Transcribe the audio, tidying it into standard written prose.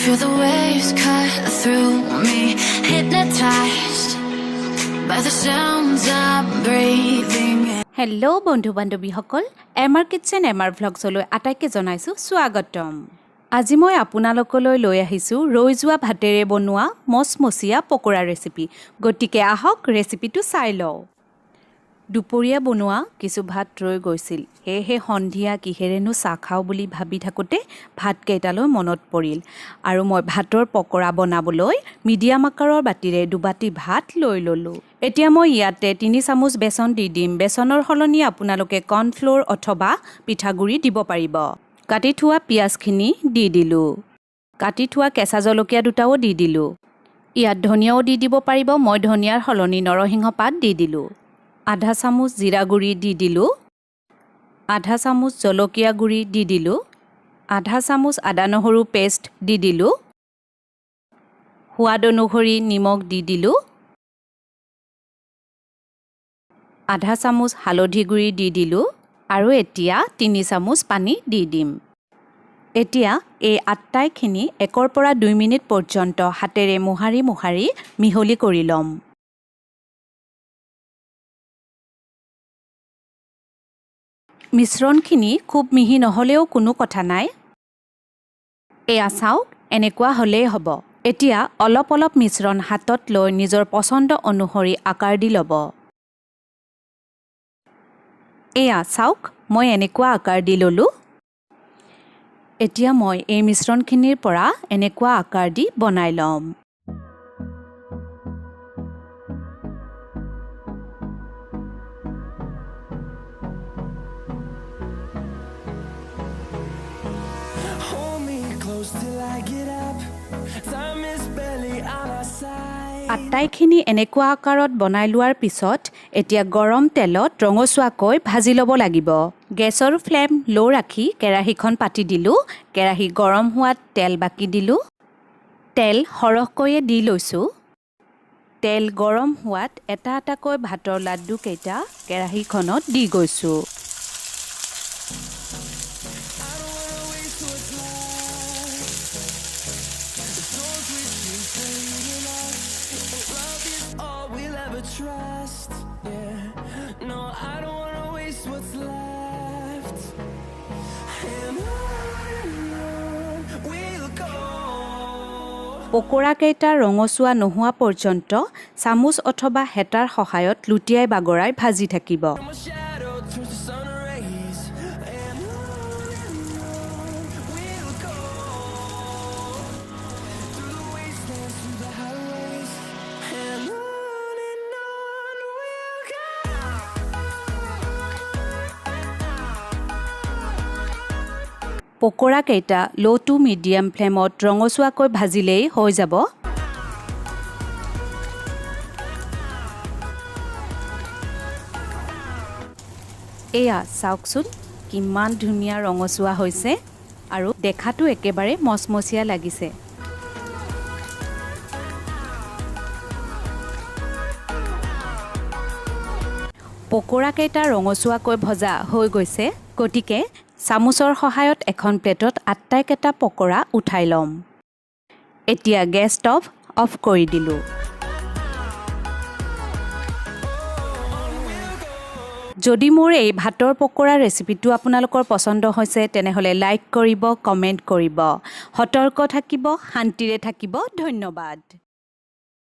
Feel the waves cut through me, hypnotized by the sounds I'm breathing in. Hello বন্ধু বান্ধৱীসকল এমাৰ kitchen এমাৰ ভ্লগছলৈ আটাইকে জনাইছো স্বাগতম। আজি মই আপোনালোকলৈ লৈ আহিছো ৰৈ যোৱা ভাতেৰে বনোৱা মচমচিয়া পকৰা ৰেচিপি। গতিকে আহক ৰেচিপিটো চাই লওঁ। দুপৰীয়া বনোৱা কিছু ভাত ৰৈ গৈছিল, সেয়েহে সন্ধিয়া কিহেৰেনো চাহ খাওঁ বুলি ভাবি থাকোঁতে ভাত কেইটালৈ মনত পৰিল আৰু মই ভাতৰ পকৰা বনাবলৈ মিডিয়াম আকাৰৰ বাতিৰে দুবাটি ভাত লৈ ল'লোঁ। এতিয়া মই ইয়াতে 3 চামুচ বেচন দি দিম। বেচনৰ সলনি আপোনালোকে কৰ্ণফ্ল'ৰ অথবা পিঠাগুড়ি দিব পাৰিব। কাটি থোৱা পিঁয়াজখিনি দি দিলোঁ। কাটি থোৱা কেঁচা জলকীয়া দুটাও দি দিলোঁ। ইয়াত ধনিয়াও দি দিব পাৰিব, মই ধনিয়াৰ সলনি নৰসিংহ পাত দি দিলোঁ। আধা চামুচ জিৰা গুড়ি দি দিলোঁ। আধা চামুচ জলকীয়া গুড়ি দি দিলোঁ। আধা চামুচ আদা নহৰু পেষ্ট দি দিলোঁ। সোৱাদ অনুসৰি নিমখ দি দিলোঁ। আধা চামুচ হালধি গুড়ি দি দিলোঁ আৰু এতিয়া 3 চামুচ পানী দি দিম। এতিয়া এই আটাইখিনি 1 পৰা 2 মিনিট পৰ্যন্ত হাতেৰে মোহাৰি মোহাৰি মিহলি কৰি ল'ম। মিশ্ৰণখিনি খুব মিহি নহ'লেও কোনো কথা নাই। এয়া চাওক, এনেকুৱা হ'লেই হ'ব। এতিয়া অলপ অলপ মিশ্ৰণ হাতত লৈ নিজৰ পচন্দ অনুসৰি আকাৰ দি ল'ব। এয়া চাওক, মই এনেকুৱা আকাৰ দি ল'লোঁ। এতিয়া মই এই মিশ্ৰণখিনিৰ পৰা এনেকুৱা আকাৰ দি বনাই ল'ম। আটাইখিনি এনেকুৱা আকাৰত বনাই লোৱাৰ পিছত এতিয়া গৰম তেলত ৰঙচুৱাকৈ ভাজি ল'ব লাগিব। গেছৰ ফ্লেম ল' ৰাখি কেৰাহীখন পাতি দিলোঁ। কেৰাহী গৰম হোৱাত তেল বাকি দিলোঁ। তেল সৰহকৈয়ে দি লৈছোঁ। তেল গৰম হোৱাত এটা এটাকৈ ভাতৰ লাড্ডুকেইটা কেৰাহীখনত দি গৈছোঁ। Trust, yeah. No, I don't wanna waste what's left. And on we'll go. Pakora কেইটা ৰঙচুৱা নোহোৱা পৰ্যন্ত চামুচ অথবা হেতাৰ সহায়ত লুটিয়াই বাগৰাই ভাজি থাকিব। My shadow turns to sun rays. And on we'll go. Through the wastelands, through the highways. And on we'll go. Pakora কেইটা ল' টু মিডিয়াম ফ্লেমত ৰঙচুৱাকৈ ভাজিলেই হৈ যাব। এয়া চাওকচোন, কিমান ধুনীয়া ৰঙচুৱা হৈছে আৰু দেখাটো একেবাৰে মচমচীয়া লাগিছে। পকৰা কেইটা ৰঙচুৱাকৈ ভজা হৈ গৈছে, গতিকে চামুচৰ সহায়ত এখন প্লেটত আটাইকেইটা পকৰা উঠাই ল'ম। এতিয়া গেছ ষ্টভ অফ কৰি দিলোঁ। যদি মোৰ এই ভাতৰ পকৰা ৰেচিপিটো আপোনালোকৰ পচন্দ হৈছে তেনেহ'লে লাইক কৰিব, কমেণ্ট কৰিব। সতৰ্ক থাকিব, শান্তিৰে থাকিব। ধন্যবাদ।